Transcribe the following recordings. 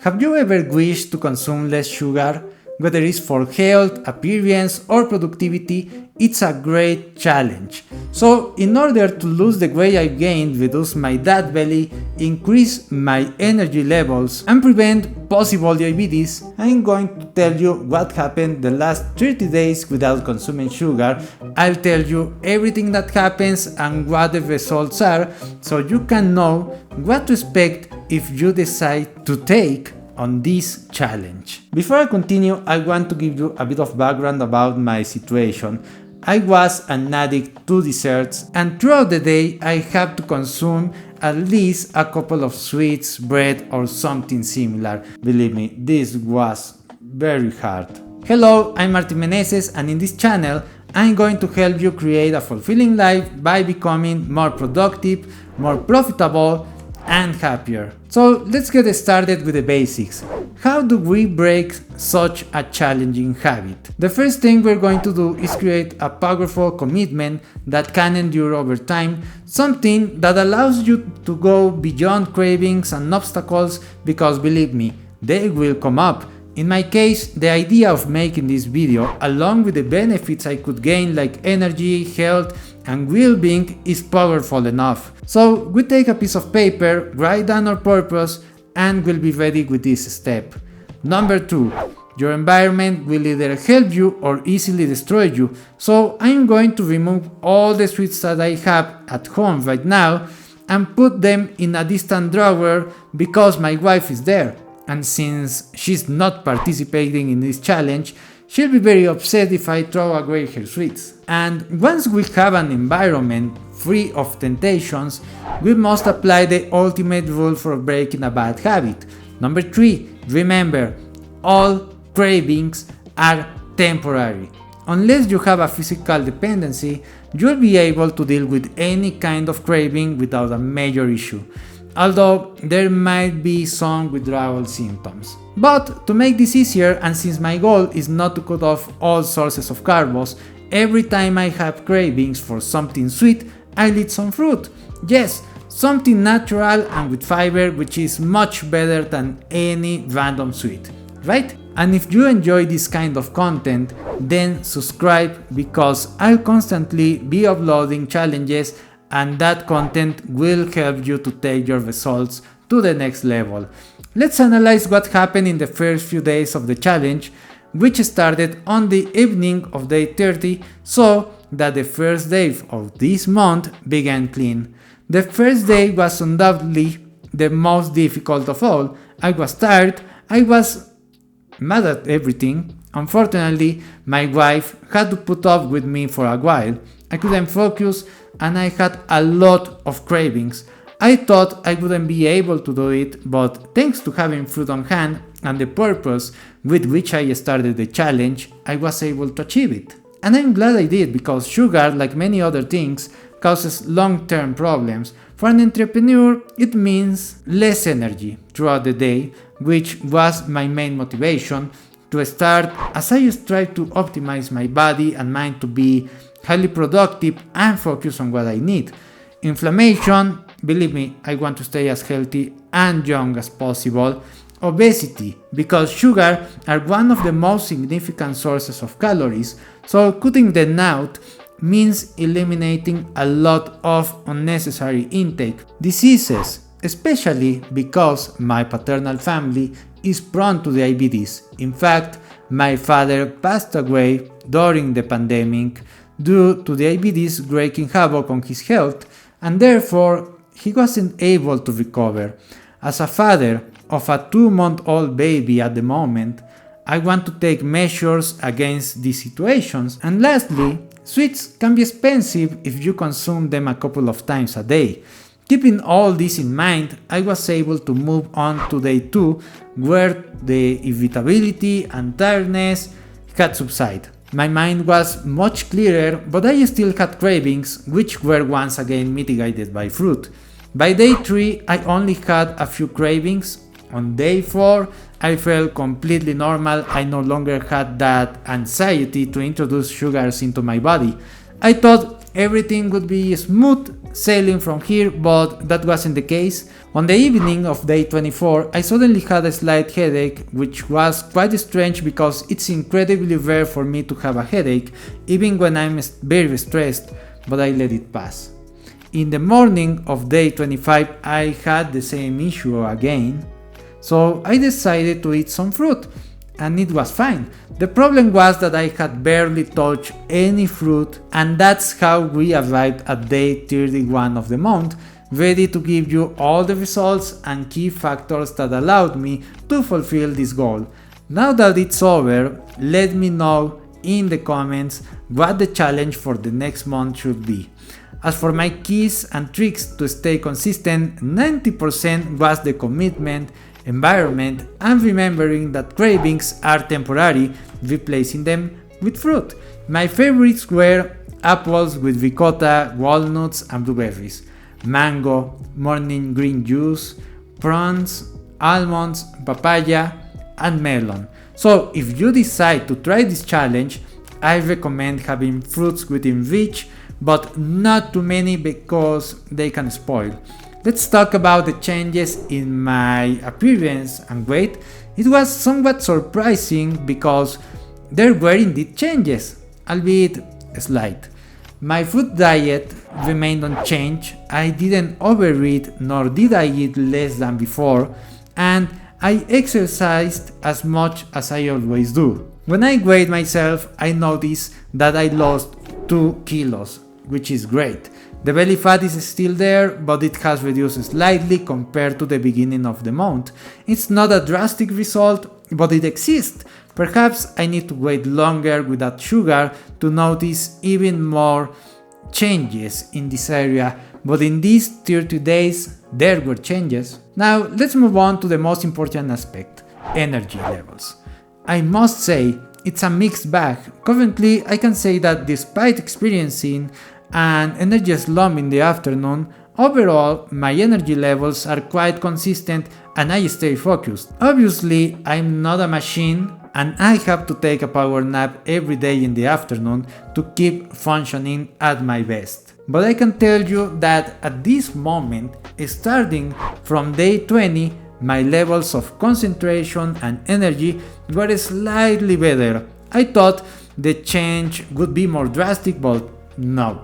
Have you ever wished to consume less sugar? Whether it's for health, appearance, or productivity, it's a great challenge. So, in order to lose the weight I've gained, reduce my fat belly, increase my energy levels, and prevent possible diabetes, I'm going to tell you what happened the last 30 days without consuming sugar. I'll tell you everything that happens and what the results are, so you can know what to expect if you decide to take on this challenge. Before I continue, I want to give you a bit of background about my situation. I was an addict to desserts, and throughout the day I have to consume at least a couple of sweets, bread, or something similar. Believe me, this was very hard. Hello, I'm Martin Meneses, and in this channel I'm going to help you create a fulfilling life by becoming more productive, more profitable, and happier. So let's get started with the basics. How do we break such a challenging habit? The first thing we're going to do is create a powerful commitment that can endure over time, something that allows you to go beyond cravings and obstacles, because believe me, they will come up. In my case, the idea of making this video, along with the benefits I could gain like energy, health, and well-being, is powerful enough. So we take a piece of paper, write down our purpose, and we'll be ready with this step. Number 2. Your environment will either help you or easily destroy you. So I'm going to remove all the sweets that I have at home right now and put them in a distant drawer because my wife is there. And since she's not participating in this challenge, she'll be very upset if I throw away her sweets. And once we have an environment free of temptations, we must apply the ultimate rule for breaking a bad habit. Number 3. Remember, all cravings are temporary. Unless you have a physical dependency, you'll be able to deal with any kind of craving without a major issue, although there might be some withdrawal symptoms. But to make this easier, and since my goal is not to cut off all sources of carbs, every time I have cravings for something sweet, I'll eat some fruit. Yes, something natural and with fiber, which is much better than any random sweet, right? And if you enjoy this kind of content, then subscribe, because I'll constantly be uploading challenges, and that content will help you to take your results to the next level. Let's analyze what happened in the first few days of the challenge, which started on the evening of day 30, so that the first day of this month began clean. The first day was undoubtedly the most difficult of all. I was tired, I was mad at everything. Unfortunately, my wife had to put up with me for a while. I couldn't focus, and I had a lot of cravings. I thought I wouldn't be able to do it, but thanks to having fruit on hand and the purpose with which I started the challenge, I was able to achieve it. And I'm glad I did, because sugar, like many other things, causes long-term problems. For an entrepreneur, it means less energy throughout the day, which was my main motivation to start, as I strive to optimize my body and mind to be highly productive and focus on what I need. Inflammation, believe me, I want to stay as healthy and young as possible. Obesity, because sugar are one of the most significant sources of calories, so cutting them out means eliminating a lot of unnecessary intake. Diseases, especially because my paternal family is prone to diabetes. In fact, my father passed away during the pandemic due to diabetes wreaking havoc on his health, and therefore he wasn't able to recover. As a father of a 2-month-old baby at the moment, I want to take measures against these situations. And lastly, sweets can be expensive if you consume them a couple of times a day. Keeping all this in mind, I was able to move on to day 2, where the irritability and tiredness had subsided. My mind was much clearer, but I still had cravings, which were once again mitigated by fruit. By day 3, I only had a few cravings. On day 4, I felt completely normal. I no longer had that anxiety to introduce sugars into my body. I thought everything would be smooth sailing from here, but that wasn't the case. On the evening of day 24, I suddenly had a slight headache, which was quite strange because it's incredibly rare for me to have a headache, even when I'm very stressed, but I let it pass. In the morning of day 25, I had the same issue again, so I decided to eat some fruit, and it was fine. The problem was that I had barely touched any fruit, and that's how we arrived at day 31 of the month, ready to give you all the results and key factors that allowed me to fulfill this goal. Now that it's over, let me know in the comments what the challenge for the next month should be. As for my keys and tricks to stay consistent, 90% was the commitment, environment, and remembering that cravings are temporary, replacing them with fruit. My favorites were apples with ricotta, walnuts, and blueberries, mango, morning green juice, prawns, almonds, papaya, and melon. So if you decide to try this challenge, I recommend having fruits within reach, but not too many because they can spoil. Let's talk about the changes in my appearance and weight. It was somewhat surprising because there were indeed changes, albeit slight. My food diet remained unchanged, I didn't overeat nor did I eat less than before, and I exercised as much as I always do. When I weighed myself, I noticed that I lost 2 kilos, which is great. The belly fat is still there, but it has reduced slightly compared to the beginning of the month. It's not a drastic result, but it exists. Perhaps I need to wait longer without sugar to notice even more changes in this area, but in these 30 days there were changes. Now let's move on to the most important aspect, energy levels. I must say, it's a mixed bag. Currently, I can say that despite experiencing an energy slump in the afternoon, overall my energy levels are quite consistent and I stay focused. Obviously, I'm not a machine and I have to take a power nap every day in the afternoon to keep functioning at my best. But I can tell you that at this moment, starting from day 20, my levels of concentration and energy were slightly better. I thought the change would be more drastic, but no.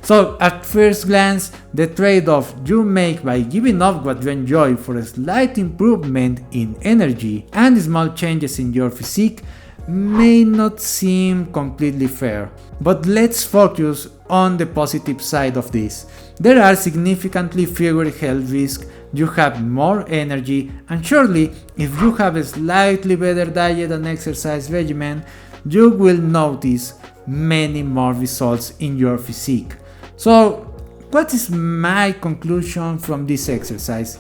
So at first glance, the trade-off you make by giving up what you enjoy for a slight improvement in energy and small changes in your physique may not seem completely fair. But let's focus on the positive side of this. There are significantly fewer health risks, you have more energy, and surely if you have a slightly better diet and exercise regimen, you will notice many more results in your physique. So, what is my conclusion from this exercise?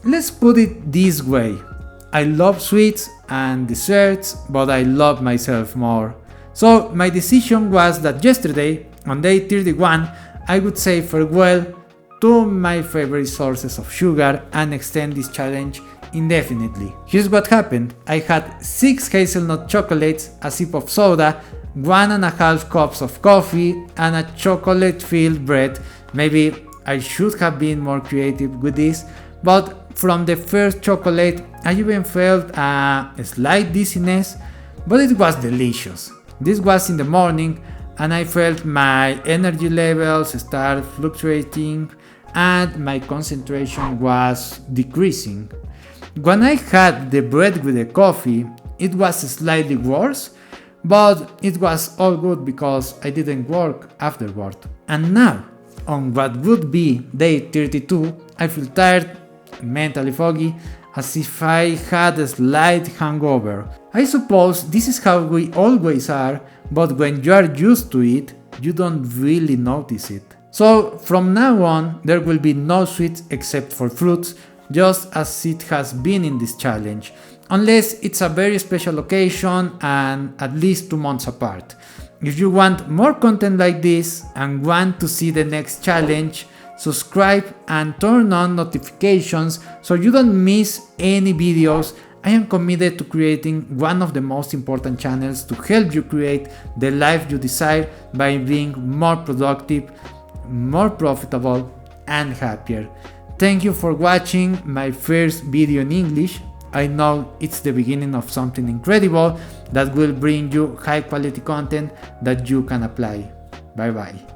Let's put it this way. I love sweets and desserts, but I love myself more. So my decision was that yesterday, on day 31, I would say farewell to my favorite sources of sugar and extend this challenge indefinitely. Here's what happened. I had 6 hazelnut chocolates, a sip of soda, 1.5 cups of coffee, and a chocolate-filled bread. Maybe I should have been more creative with this, but from the first chocolate I even felt a slight dizziness, but it was delicious. This was in the morning and I felt my energy levels start fluctuating and my concentration was decreasing. When I had the bread with the coffee, it was slightly worse, but it was all good because I didn't work afterward. And now, on what would be day 32, I feel tired, mentally foggy, as if I had a slight hangover. I suppose this is how we always are, but when you are used to it, you don't really notice it. So from now on, there will be no sweets except for fruits, just as it has been in this challenge, unless it's a very special occasion and at least 2 months apart. If you want more content like this and want to see the next challenge, subscribe and turn on notifications so you don't miss any videos. I am committed to creating one of the most important channels to help you create the life you desire by being more productive, more profitable, and happier. Thank you for watching my first video in English. I know it's the beginning of something incredible that will bring you high quality content that you can apply. Bye bye.